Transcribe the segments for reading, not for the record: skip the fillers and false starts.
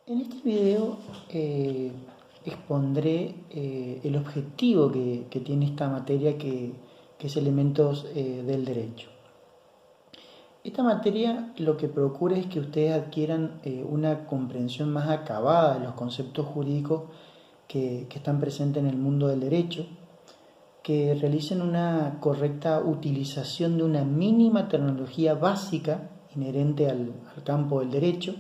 En este video expondré el objetivo que tiene esta materia que es elementos del derecho. Esta materia lo que procura es que ustedes adquieran una comprensión más acabada de los conceptos jurídicos que están presentes en el mundo del derecho, que realicen una correcta utilización de una mínima terminología básica inherente al campo del derecho,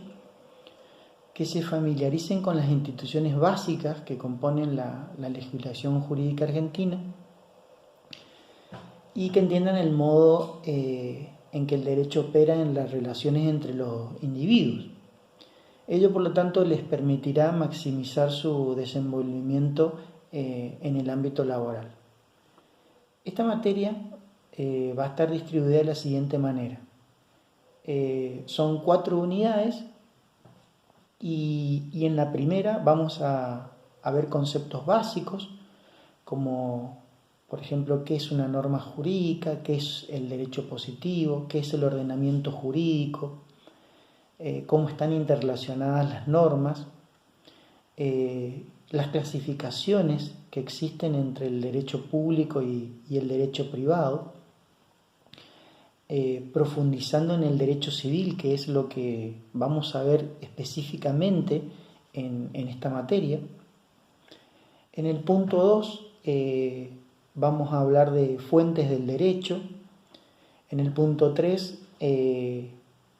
que se familiaricen con las instituciones básicas que componen la legislación jurídica argentina y que entiendan el modo en que el derecho opera en las relaciones entre los individuos. Ello, por lo tanto, les permitirá maximizar su desenvolvimiento en el ámbito laboral. Esta materia va a estar distribuida de la siguiente manera. Son 4 unidades y en la primera vamos a ver conceptos básicos como, por ejemplo, qué es una norma jurídica, qué es el derecho positivo, qué es el ordenamiento jurídico, cómo están interrelacionadas las normas, las clasificaciones que existen entre el derecho público y el derecho privado, profundizando en el derecho civil, que es lo que vamos a ver específicamente en esta materia. En el punto 2 vamos a hablar de fuentes del derecho. En el punto 3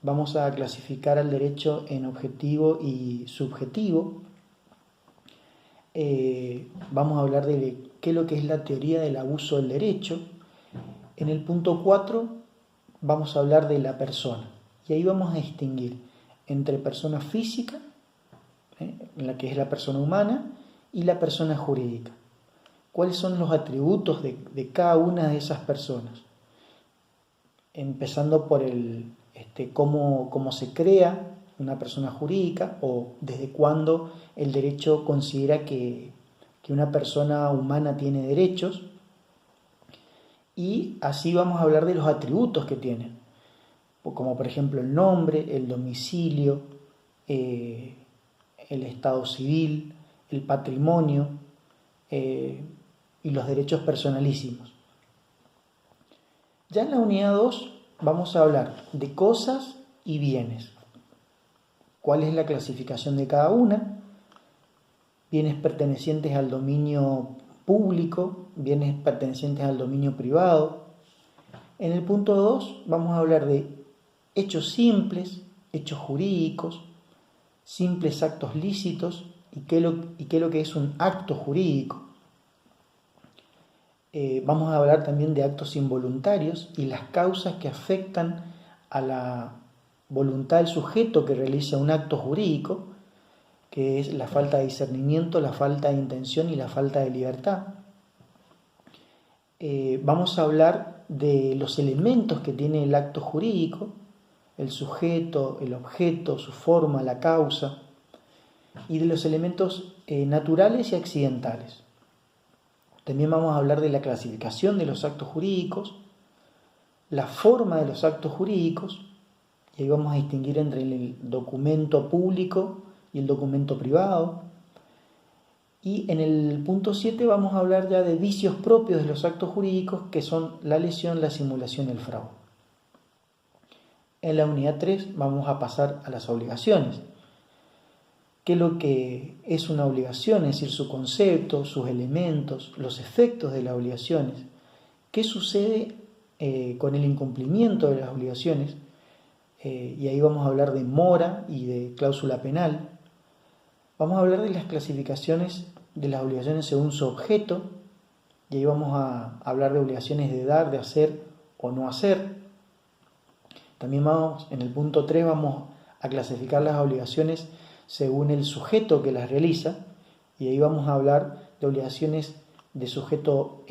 vamos a clasificar al derecho en objetivo y subjetivo. Vamos a hablar de qué es lo que es la teoría del abuso del derecho. En el punto 4 vamos a hablar de la persona y ahí vamos a distinguir entre persona física, en la que es la persona humana, y la persona jurídica. ¿Cuáles son los atributos de cada una de esas personas? Empezando por cómo se crea una persona jurídica o desde cuándo el derecho considera que una persona humana tiene derechos. Y así vamos a hablar de los atributos que tienen, como por ejemplo el nombre, el domicilio, el estado civil, el patrimonio y los derechos personalísimos. Ya en la unidad 2 vamos a hablar de cosas y bienes. ¿Cuál es la clasificación de cada una? Bienes pertenecientes al dominio público, bienes pertenecientes al dominio privado. En el punto 2 vamos a hablar de hechos simples, hechos jurídicos, simples actos lícitos y qué es lo que es un acto jurídico. Vamos a hablar también de actos involuntarios y las causas que afectan a la voluntad del sujeto que realiza un acto jurídico, que es la falta de discernimiento, la falta de intención y la falta de libertad. Vamos a hablar de los elementos que tiene el acto jurídico, el sujeto, el objeto, su forma, la causa, y de los elementos naturales y accidentales. También vamos a hablar de la clasificación de los actos jurídicos, la forma de los actos jurídicos, y ahí vamos a distinguir entre el documento público y el documento privado. Y en el punto 7 vamos a hablar ya de vicios propios de los actos jurídicos, que son la lesión, la simulación y el fraude. En la unidad 3 vamos a pasar a las obligaciones. ¿Qué es lo que es una obligación? Es decir, su concepto, sus elementos, los efectos de las obligaciones. ¿Qué sucede con el incumplimiento de las obligaciones? Y ahí vamos a hablar de mora y de cláusula penal. Vamos a hablar de las clasificaciones de las obligaciones según su objeto, y ahí vamos a hablar de obligaciones de dar, de hacer o no hacer. También en el punto 3 vamos a clasificar las obligaciones según el sujeto que las realiza, y ahí vamos a hablar de obligaciones de sujeto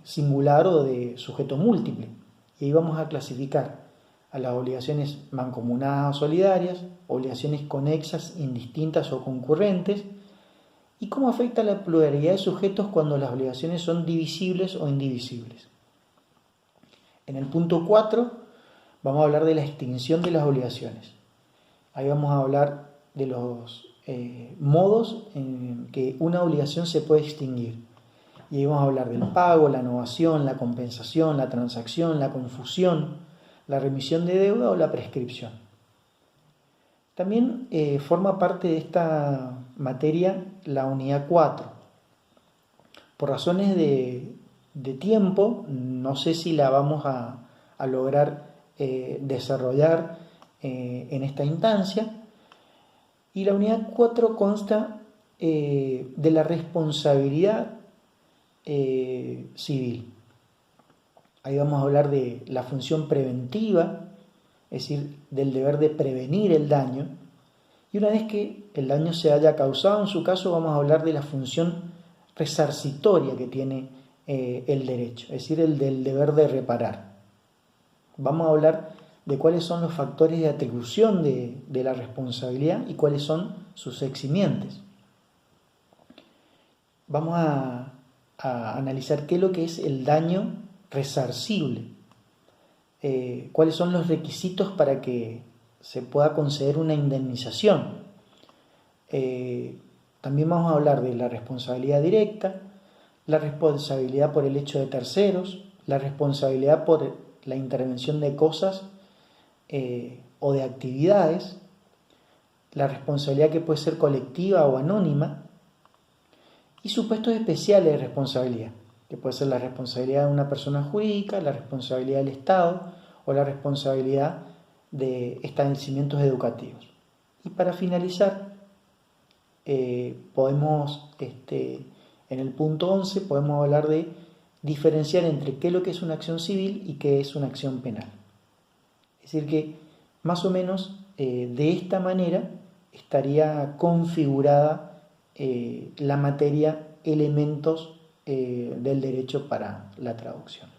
singular o de sujeto múltiple. Y ahí vamos a clasificar a las obligaciones mancomunadas o solidarias, obligaciones conexas, indistintas o concurrentes, y cómo afecta la pluralidad de sujetos cuando las obligaciones son divisibles o indivisibles. En el punto 4 vamos a hablar de la extinción de las obligaciones. Ahí vamos a hablar de los modos en que una obligación se puede extinguir. Y ahí vamos a hablar del pago, la novación, la compensación, la transacción, la confusión, la remisión de deuda o la prescripción. También forma parte de esta materia la unidad 4. Por razones de tiempo, no sé si la vamos a lograr desarrollar en esta instancia. Y la unidad 4 consta de la responsabilidad civil. Ahí vamos a hablar de la función preventiva, es decir, del deber de prevenir el daño. Y una vez que el daño se haya causado, en su caso, vamos a hablar de la función resarcitoria que tiene el derecho, es decir, el del deber de reparar. Vamos a hablar de cuáles son los factores de atribución de la responsabilidad y cuáles son sus eximientes. Vamos a analizar qué es lo que es el daño resarcible, cuáles son los requisitos para que se pueda conceder una indemnización. También vamos a hablar de la responsabilidad directa, la responsabilidad por el hecho de terceros, la responsabilidad por la intervención de cosas o de actividades, la responsabilidad que puede ser colectiva o anónima, y supuestos especiales de responsabilidad, que puede ser la responsabilidad de una persona jurídica, la responsabilidad del Estado o la responsabilidad de establecimientos educativos. Y para finalizar, podemos, en el punto 11, podemos hablar de diferenciar entre qué es lo que es una acción civil y qué es una acción penal. Es decir, que más o menos de esta manera estaría configurada la materia elementos del derecho para la traducción.